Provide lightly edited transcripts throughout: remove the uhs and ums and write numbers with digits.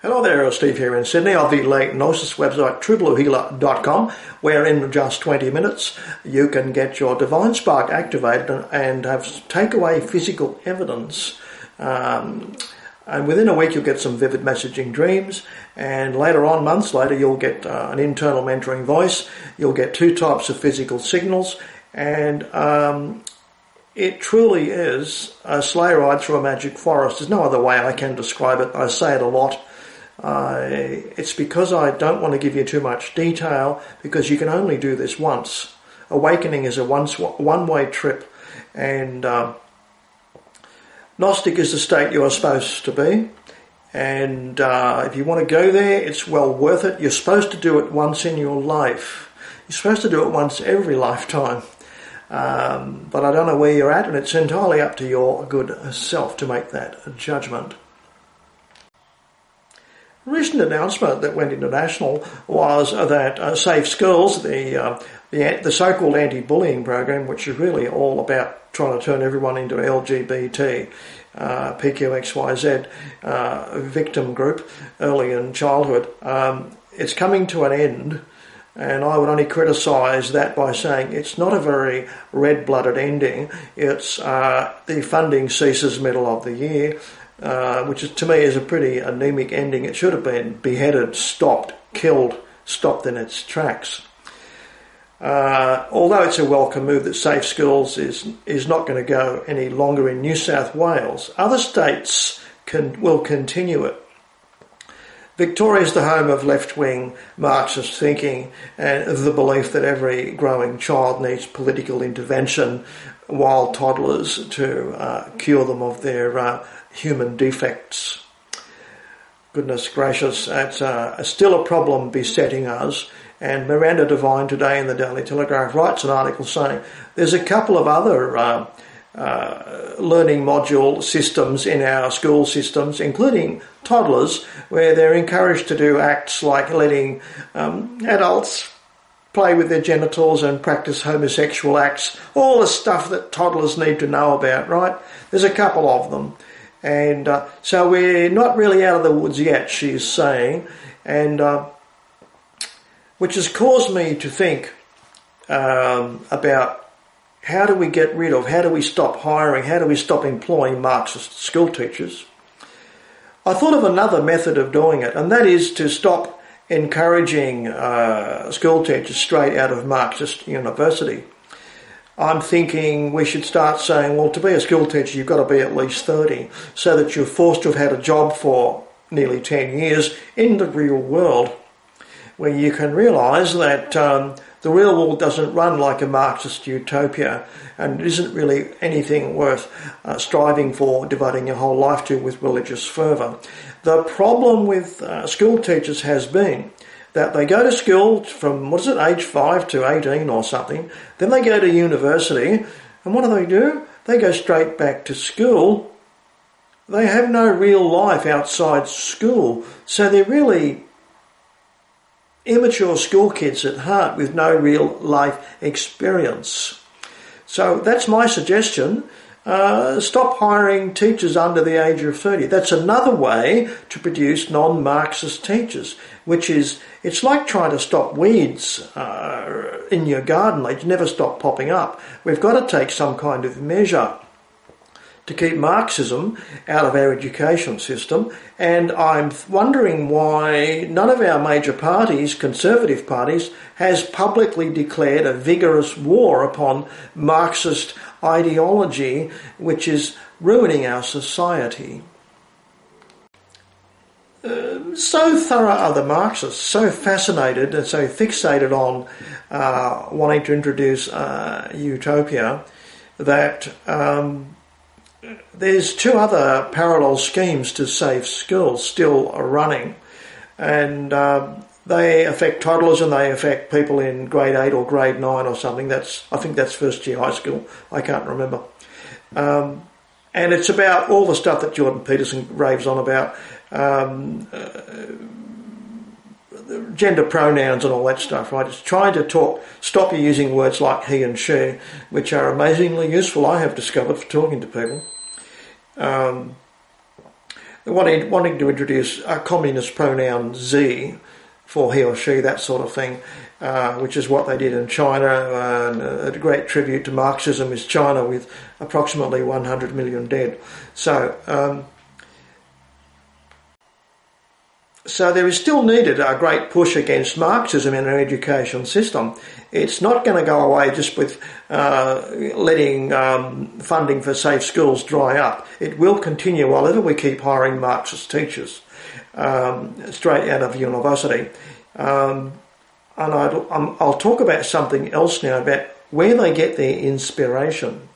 Hello there, Steve here in Sydney of the late Gnosis website truebluehealer.com, where in just 20 minutes you can get your divine spark activated and take away physical evidence. And within a week you'll get some vivid messaging dreams, and later on, months later, you'll get an internal mentoring voice. You'll get 2 types of physical signals, and it truly is a sleigh ride through a magic forest. There's no other way I can describe it. I say it a lot. It's because I don't want to give you too much detail, because you can only do this once. Awakening is a one-way trip, and Gnostic is the state you are supposed to be, and if you want to go there, it's well worth it. You're supposed to do it once in your life. You're supposed to do it once every lifetime, but I don't know where you're at, and it's entirely up to your good self to make that judgment. A recent announcement that went international was that Safe Schools, the so-called anti-bullying program, which is really all about trying to turn everyone into LGBT, PQXYZ victim group early in childhood, it's coming to an end, and I would only criticise that by saying it's not a very red-blooded ending. It's the funding ceases middle of the year, which is, to me, is a pretty anemic ending. It should have been beheaded, stopped, killed, stopped in its tracks. Although it's a welcome move that Safe Schools is not going to go any longer in New South Wales, other states will continue it. Victoria is the home of left-wing Marxist thinking and the belief that every growing child needs political intervention, while toddlers to cure them of their human defects. Goodness gracious, it's still a problem besetting us. And Miranda Devine today in the Daily Telegraph writes an article saying there's a couple of other learning module systems in our school systems, including toddlers, where they're encouraged to do acts like letting adults play with their genitals and practice homosexual acts, all the stuff that toddlers need to know about, right? There's a couple of them. And so we're not really out of the woods yet, she's saying, and which has caused me to think about how do we stop hiring, how do we stop employing Marxist school teachers. I thought of another method of doing it, and that is to stop encouraging school teachers straight out of Marxist university. I'm thinking we should start saying, well, to be a school teacher, you've got to be at least 30, so that you're forced to have had a job for nearly 10 years in the real world, where you can realise that the real world doesn't run like a Marxist utopia, and it isn't really anything worth striving for, devoting your whole life to with religious fervour. The problem with school teachers has been that they go to school from, age 5 to 18 or something, then they go to university, and what do? They go straight back to school. They have no real life outside school, so they're really immature school kids at heart with no real life experience. So that's my suggestion. Stop hiring teachers under the age of 30. That's another way to produce non-Marxist teachers, which is, it's like trying to stop weeds in your garden. They never stop popping up. We've got to take some kind of measure to keep Marxism out of our education system, and I'm wondering why none of our major parties, conservative parties, has publicly declared a vigorous war upon Marxist ideology, which is ruining our society. So thorough are the Marxists, so fascinated and so fixated on wanting to introduce utopia, that there's 2 other parallel schemes to Safe Schools still running, and they affect toddlers and they affect people in grade 8 or grade 9 or something. I think that's first year high school. I can't remember. And it's about all the stuff that Jordan Peterson raves on about, gender pronouns and all that stuff, right? It's trying to stop you using words like he and she, which are amazingly useful, I have discovered, for talking to people. wanting to introduce a communist pronoun Z for he or she, that sort of thing, which is what they did in China. A great tribute to Marxism is China, with approximately 100 million dead. So there is still needed a great push against Marxism in our education system. It's not going to go away just with letting funding for safe schools dry up. It will continue while ever we keep hiring Marxist teachers straight out of university. And I'll talk about something else now, about where they get their inspiration.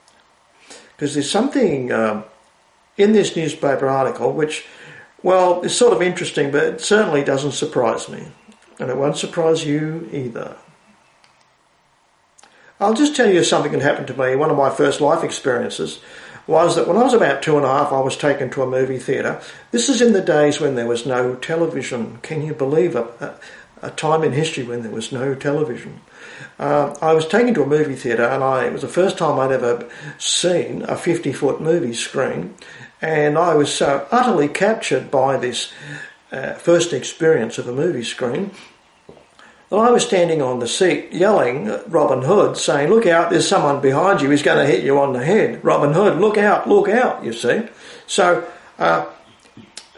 Because there's something in this newspaper article which, well, it's sort of interesting, but it certainly doesn't surprise me. And it won't surprise you either. I'll just tell you something that happened to me. One of my first life experiences was that when I was about 2.5, I was taken to a movie theatre. This is in the days when there was no television. Can you believe a time in history when there was no television? I was taken to a movie theatre, and it was the first time I'd ever seen a 50-foot movie screen. And I was so utterly captured by this first experience of a movie screen that I was standing on the seat yelling at Robin Hood, saying, "Look out, there's someone behind you, he's going to hit you on the head. Robin Hood, look out, you see." So I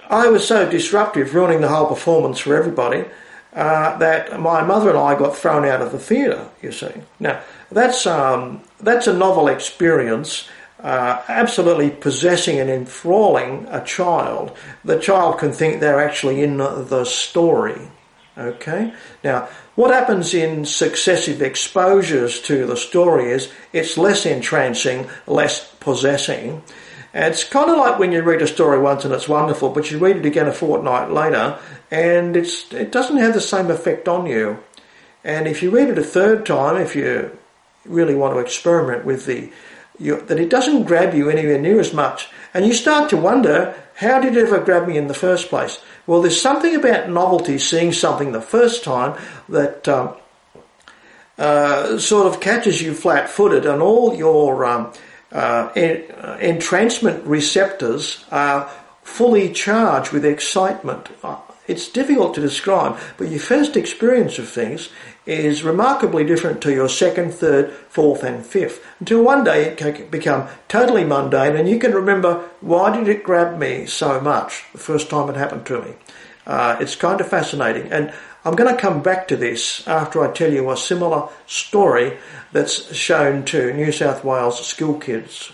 was so disruptive, ruining the whole performance for everybody, that my mother and I got thrown out of the theatre, you see. Now, that's a novel experience. Absolutely possessing and enthralling a child. The child can think they're actually in the story. Okay? Now, what happens in successive exposures to the story is it's less entrancing, less possessing. And it's kind of like when you read a story once and it's wonderful, but you read it again a fortnight later and it doesn't have the same effect on you. And if you read it a third time, if you really want to experiment with that it doesn't grab you anywhere near as much. And you start to wonder, how did it ever grab me in the first place? Well, there's something about novelty, seeing something the first time, that sort of catches you flat-footed, and all your entrancement receptors are fully charged with excitement. It's difficult to describe, but your first experience of things is remarkably different to your second, third, fourth and fifth, until one day it can become totally mundane and you can remember, why did it grab me so much the first time it happened to me? It's kind of fascinating, and I'm going to come back to this after I tell you a similar story that's shown to New South Wales school kids.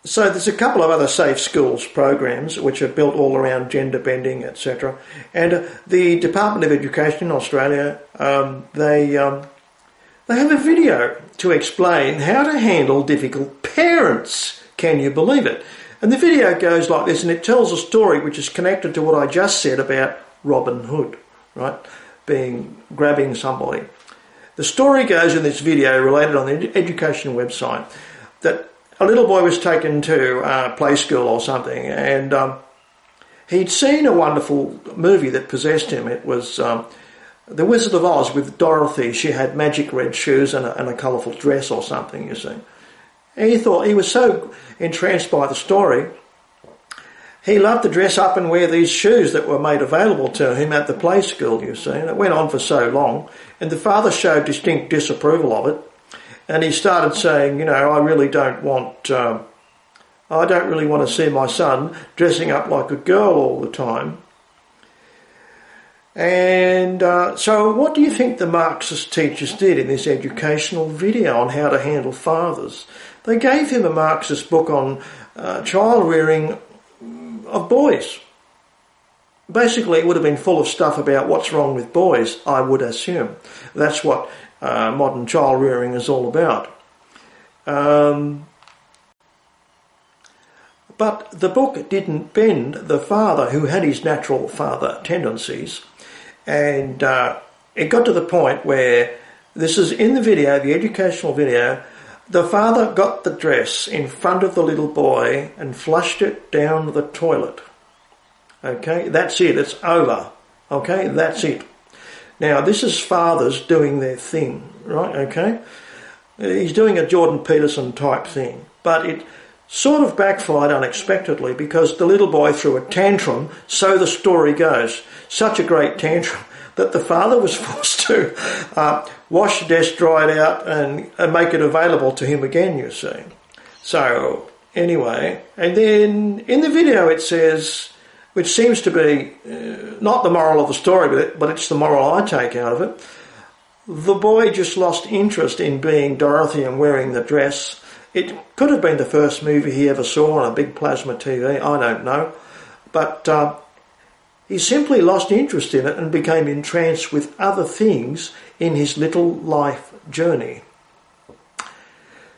So there's a couple of other safe schools programs which are built all around gender bending, etc. And the Department of Education in Australia, they have a video to explain how to handle difficult parents. Can you believe it? And the video goes like this, and it tells a story which is connected to what I just said about Robin Hood, right? Grabbing somebody. The story goes in this video, related on the education website, that a little boy was taken to play school or something, and he'd seen a wonderful movie that possessed him. It was The Wizard of Oz with Dorothy. She had magic red shoes and a colourful dress or something, you see. And he thought, he was so entranced by the story, he loved to dress up and wear these shoes that were made available to him at the play school, you see. And it went on for so long, and the father showed distinct disapproval of it. And he started saying, I really don't want to see my son dressing up like a girl all the time. And so what do you think the Marxist teachers did in this educational video on how to handle fathers? They gave him a Marxist book on child rearing of boys. Basically, it would have been full of stuff about what's wrong with boys, I would assume. That's what modern child rearing is all about. But the book didn't bend the father, who had his natural father tendencies, and it got to the point where, this is in the video, the educational video, the father got the dress in front of the little boy and flushed it down the toilet. Okay, that's it, it's over. Okay, that's it. Now, this is fathers doing their thing, right? Okay? He's doing a Jordan Peterson type thing, but sort of backfired unexpectedly because the little boy threw a tantrum, so the story goes. Such a great tantrum that the father was forced to wash the desk, dry it out and make it available to him again, you see. So anyway, and then in the video it says, which seems to be not the moral of the story, but it's the moral I take out of it, the boy just lost interest in being Dorothy and wearing the dress. It could have been the first movie he ever saw on a big plasma TV, I don't know. But he simply lost interest in it and became entranced with other things in his little life journey.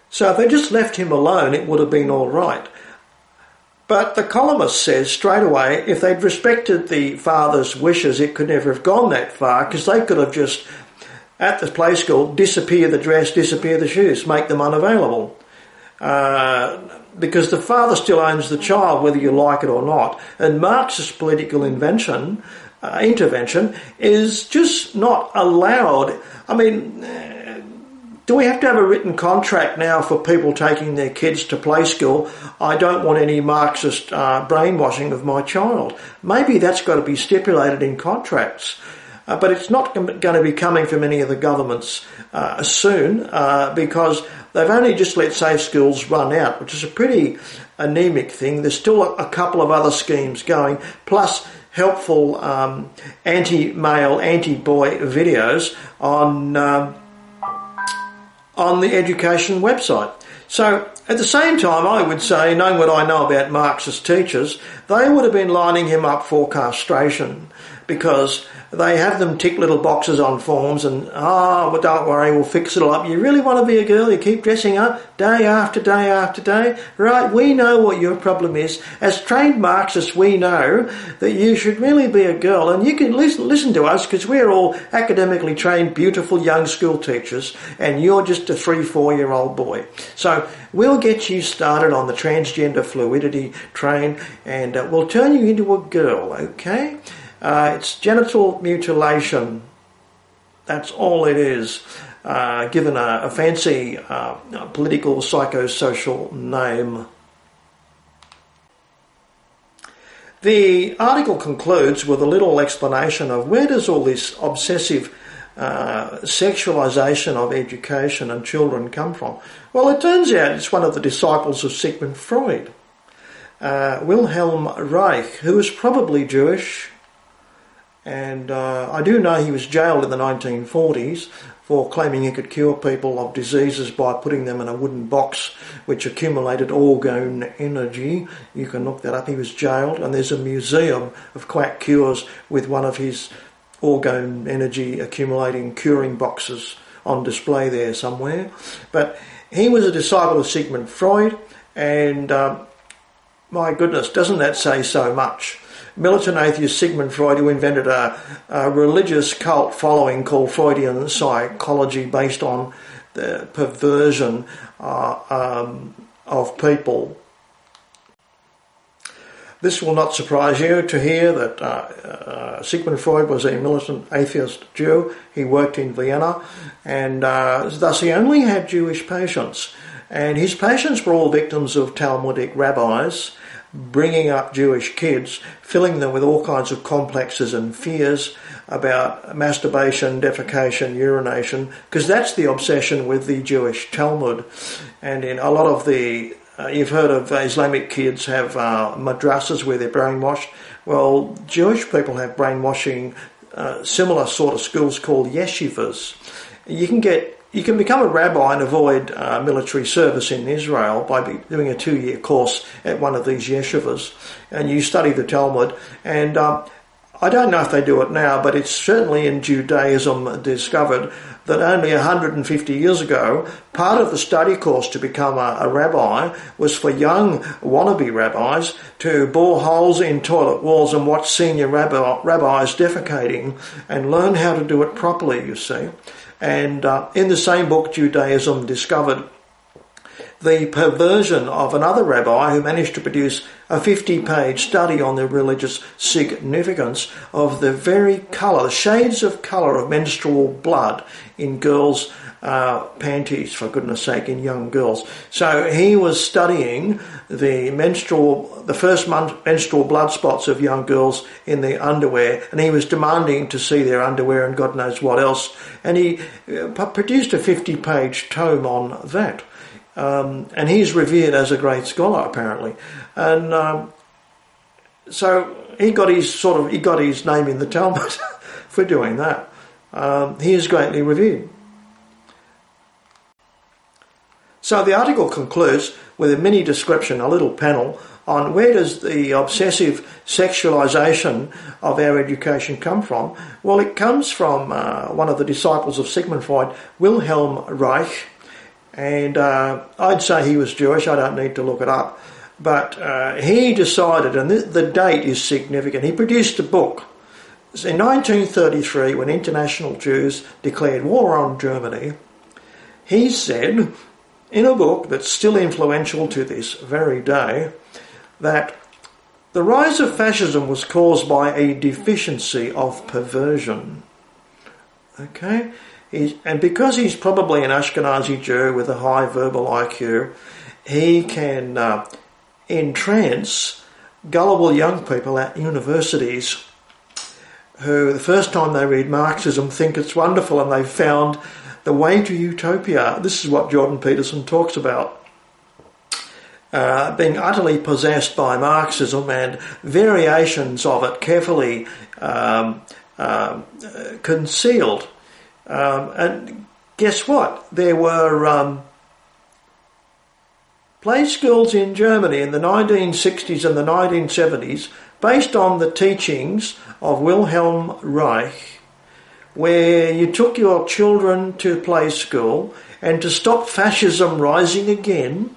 So if they just left him alone, it would have been all right. But the columnist says straight away, if they'd respected the father's wishes, it could never have gone that far, because they could have just, at the play school, disappear the dress, disappear the shoes, make them unavailable. Because the father still owns the child, whether you like it or not. And Marxist political intervention is just not allowed. I mean, do we have to have a written contract now for people taking their kids to play school? I don't want any Marxist brainwashing of my child. Maybe that's got to be stipulated in contracts. But it's not going to be coming from any of the governments soon because they've only just let safe schools run out, which is a pretty anemic thing. There's still a couple of other schemes going, plus helpful anti-male, anti-boy videos on the education website. So at the same time, I would say, knowing what I know about Marxist teachers, they would have been lining him up for castration because they have them tick little boxes on forms and, well, don't worry, we'll fix it all up. You really want to be a girl? You keep dressing up day after day after day? Right, we know what your problem is. As trained Marxists, we know that you should really be a girl. And you can listen to us because we're all academically trained, beautiful young school teachers, and you're just a 3-4-year-old boy. So we'll get you started on the transgender fluidity train and we'll turn you into a girl, okay? It's genital mutilation. That's all it is, given a fancy political psychosocial name. The article concludes with a little explanation of where does all this obsessive sexualisation of education and children come from. Well, it turns out it's one of the disciples of Sigmund Freud, Wilhelm Reich, who was probably Jewish. And I do know he was jailed in the 1940s for claiming he could cure people of diseases by putting them in a wooden box which accumulated orgone energy. You can look that up. He was jailed, and there's a museum of quack cures with one of his orgone energy accumulating curing boxes on display there somewhere. But he was a disciple of Sigmund Freud, and my goodness, doesn't that say so much? Militant atheist Sigmund Freud, who invented a religious cult following called Freudian psychology based on the perversion of people. This will not surprise you to hear that Sigmund Freud was a militant atheist Jew. He worked in Vienna, and thus he only had Jewish patients. And his patients were all victims of Talmudic rabbis, bringing up Jewish kids, filling them with all kinds of complexes and fears about masturbation, defecation, urination, because that's the obsession with the Jewish Talmud. And in a lot of the, you've heard of Islamic kids have madrasas where they're brainwashed. Well, Jewish people have brainwashing, similar sort of schools called yeshivas. You can become a rabbi and avoid military service in Israel by doing a 2-year course at one of these yeshivas, and you study the Talmud. And I don't know if they do it now, but it's certainly in Judaism discovered that only 150 years ago, part of the study course to become a rabbi was for young wannabe rabbis to bore holes in toilet walls and watch senior rabbis defecating and learn how to do it properly, you see. And in the same book, Judaism discovered the perversion of another rabbi who managed to produce a 50-page study on the religious significance of the very colour, the shades of colour of menstrual blood in girls' panties, for goodness sake, in young girls. So he was studying the first menstrual blood spots of young girls in their underwear, and he was demanding to see their underwear and God knows what else. And he produced a 50-page tome on that. And he's revered as a great scholar, apparently. And so he got his name in the Talmud for doing that. He is greatly revered. So the article concludes with a mini description, a little panel, on where does the obsessive sexualisation of our education come from. Well, it comes from one of the disciples of Sigmund Freud, Wilhelm Reich, and I'd say he was Jewish, I don't need to look it up, but he decided, and the date is significant, he produced a book in 1933 when international Jews declared war on Germany. He said, in a book that's still influential to this very day, that the rise of fascism was caused by a deficiency of perversion. Okay? And because he's probably an Ashkenazi Jew with a high verbal IQ, he can entrance gullible young people at universities who, the first time they read Marxism, think it's wonderful and they've found the way to utopia. This is what Jordan Peterson talks about. Being utterly possessed by Marxism and variations of it carefully concealed. And guess what? There were play schools in Germany in the 1960s and the 1970s based on the teachings of Wilhelm Reich, where you took your children to play school, and to stop fascism rising again,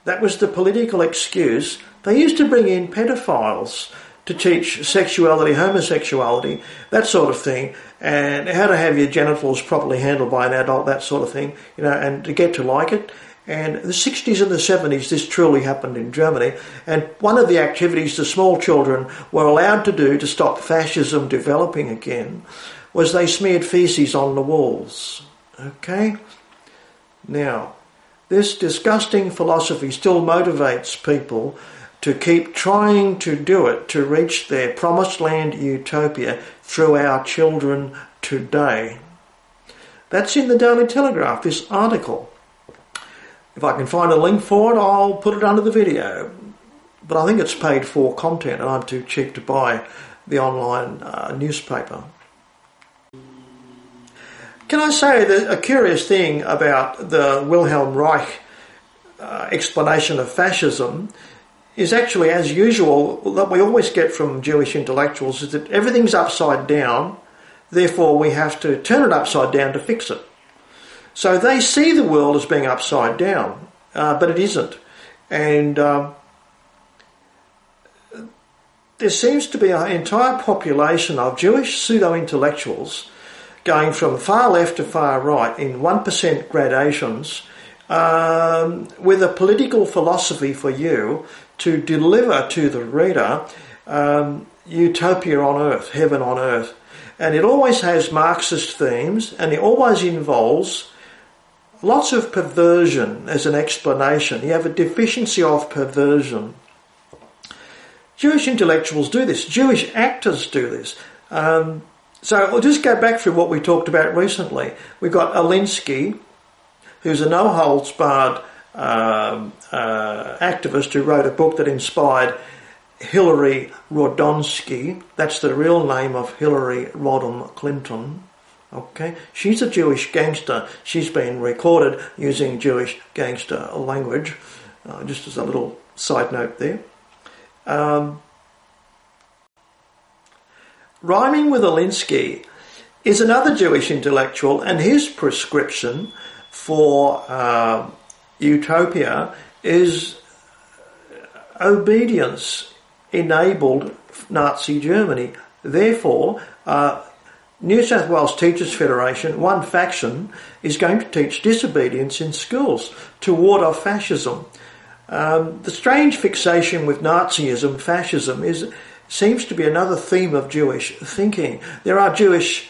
that was the political excuse. They used to bring in pedophiles to teach sexuality, homosexuality, that sort of thing, and how to have your genitals properly handled by an adult, that sort of thing, and to get to like it. And the 60s and the 70s, this truly happened in Germany. And one of the activities the small children were allowed to do to stop fascism developing again was they smeared feces on the walls. Okay? Now, this disgusting philosophy still motivates people to keep trying to do it, to reach their promised land utopia through our children today. That's in the Daily Telegraph, this article. If I can find a link for it, I'll put it under the video. But I think it's paid for content and I'm too cheap to buy the online newspaper. Can I say that a curious thing about the Wilhelm Reich explanation of fascism is actually, as usual, that we always get from Jewish intellectuals, is that everything's upside down, therefore we have to turn it upside down to fix it. So they see the world as being upside down, but it isn't. And there seems to be an entire population of Jewish pseudo-intellectuals going from far left to far right in 1% gradations with a political philosophy for you to deliver to the reader utopia on earth, heaven on earth. And it always has Marxist themes, and it always involves lots of perversion as an explanation. You have a deficiency of perversion. Jewish intellectuals do this. Jewish actors do this. So I'll just go back through what we talked about recently. We've got Alinsky, who's a no-holds-barred activist who wrote a book that inspired Hillary Rodonsky. That's the real name of Hillary Rodham Clinton. Okay, she's a Jewish gangster. She's been recorded using Jewish gangster language, just as a little side note there. Rhyming with Alinsky is another Jewish intellectual, and his prescription for utopia is obedience-enabled Nazi Germany. Therefore, New South Wales Teachers Federation, one faction, is going to teach disobedience in schools to ward off fascism. The strange fixation with Nazism, fascism, seems to be another theme of Jewish thinking. There are Jewish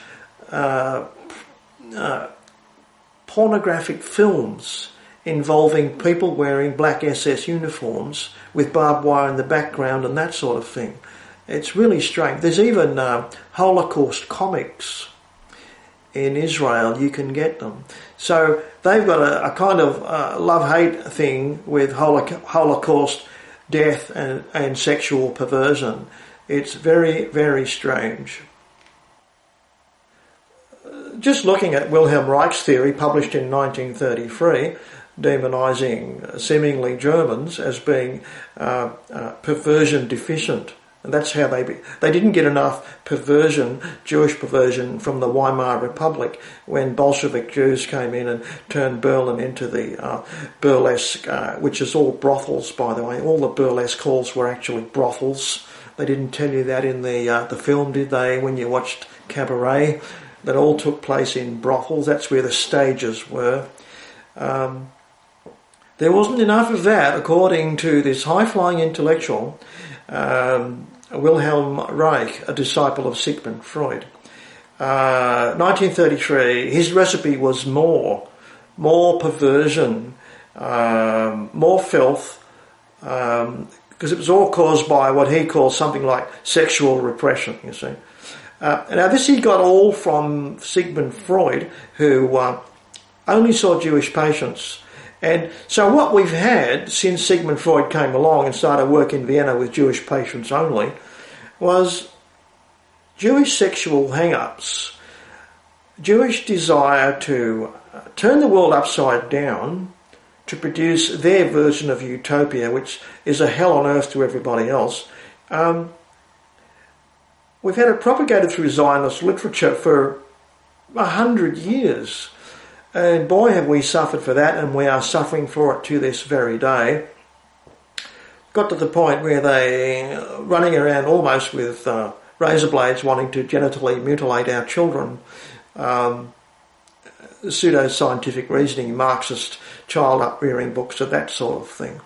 pornographic films involving people wearing black SS uniforms with barbed wire in the background and that sort of thing. It's really strange. There's even Holocaust comics in Israel. You can get them. So they've got a kind of love-hate thing with Holocaust death and sexual perversion. It's very, very strange. Just looking at Wilhelm Reich's theory, published in 1933, demonising seemingly Germans as being perversion deficient. And that's how they didn't get enough perversion, Jewish perversion, from the Weimar Republic when Bolshevik Jews came in and turned Berlin into the burlesque, which is all brothels, by the way. All the burlesque halls were actually brothels. They didn't tell you that in the film, did they, when you watched Cabaret? That all took place in brothels. That's where the stages were. There wasn't enough of that, according to this high-flying intellectual, Wilhelm Reich, a disciple of Sigmund Freud. 1933, his recipe was more perversion, more filth, because it was all caused by what he calls something like sexual repression, you see. Now this he got all from Sigmund Freud, who only saw Jewish patients. And so what we've had since Sigmund Freud came along and started work in Vienna with Jewish patients only was Jewish sexual hang-ups, Jewish desire to turn the world upside down to produce their version of utopia, which is a hell on earth to everybody else. We've had it propagated through Zionist literature for 100 years. And boy, have we suffered for that, and we are suffering for it to this very day. Got to the point where they running around almost with razor blades wanting to genitally mutilate our children. Pseudo-scientific reasoning, Marxist child up-rearing books and that sort of thing.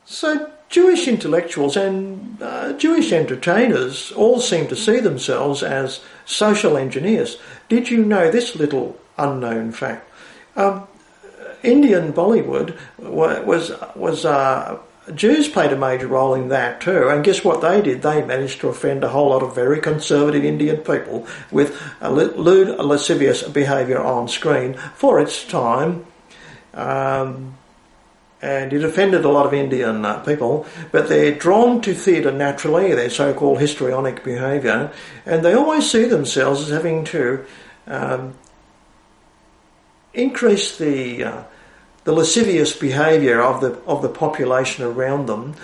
So Jewish intellectuals and Jewish entertainers all seem to see themselves as social engineers. Did you know this little unknown fact? Indian Bollywood was Jews played a major role in that too, and guess what they did? They managed to offend a whole lot of very conservative Indian people with lewd, lascivious behaviour on screen for its time. And it offended a lot of Indian people, but they're drawn to theatre naturally, their so-called histrionic behaviour, and they always see themselves as having to increase the lascivious behaviour of the population around them,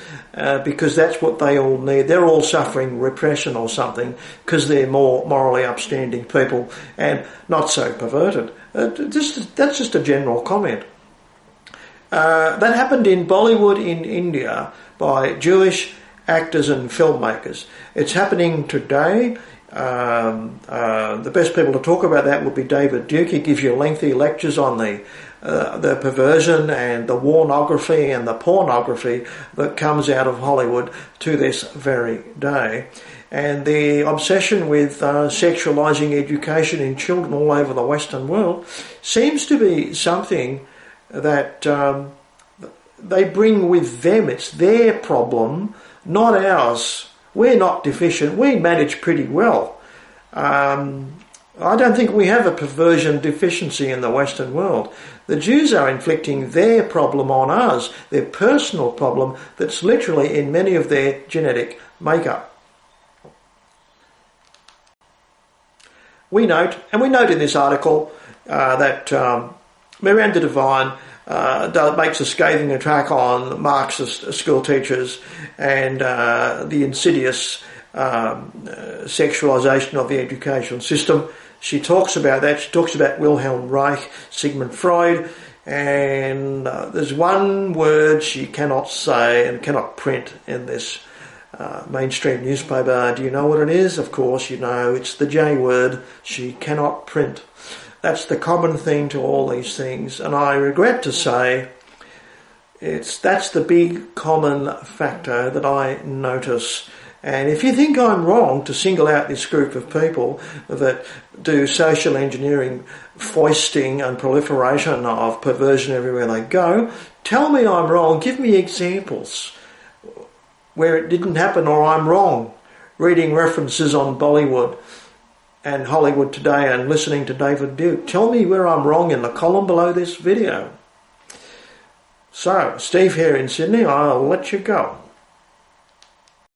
because that's what they all need. They're all suffering repression or something because they're more morally upstanding people and not so perverted. That's just a general comment. That happened in Bollywood in India by Jewish actors and filmmakers. It's happening today. The best people to talk about that would be David Duke. He gives you lengthy lectures on the perversion and the warnography and the pornography that comes out of Hollywood to this very day. And the obsession with sexualising education in children all over the Western world seems to be something that they bring with them. It's their problem, not ours. We're not deficient. We manage pretty well. I don't think we have a perversion deficiency in the Western world. The Jews are inflicting their problem on us, their personal problem that's literally in many of their genetic makeup. We note in this article that Miranda Devine makes a scathing attack on Marxist school teachers and the insidious sexualisation of the education system. She talks about that. She talks about Wilhelm Reich, Sigmund Freud, and there's one word she cannot say and cannot print in this mainstream newspaper. Do you know what it is? Of course you know. It's the J word. She cannot print. That's the common thing to all these things, and I regret to say that's the big common factor that I notice And if you think I'm wrong to single out this group of people that do social engineering, foisting and proliferation of perversion everywhere they go, tell me I'm wrong. Give me examples where it didn't happen or I'm wrong. Reading references on Bollywood and Hollywood Today and listening to David Duke. Tell me where I'm wrong in the column below this video. So, Steve here in Sydney, I'll let you go.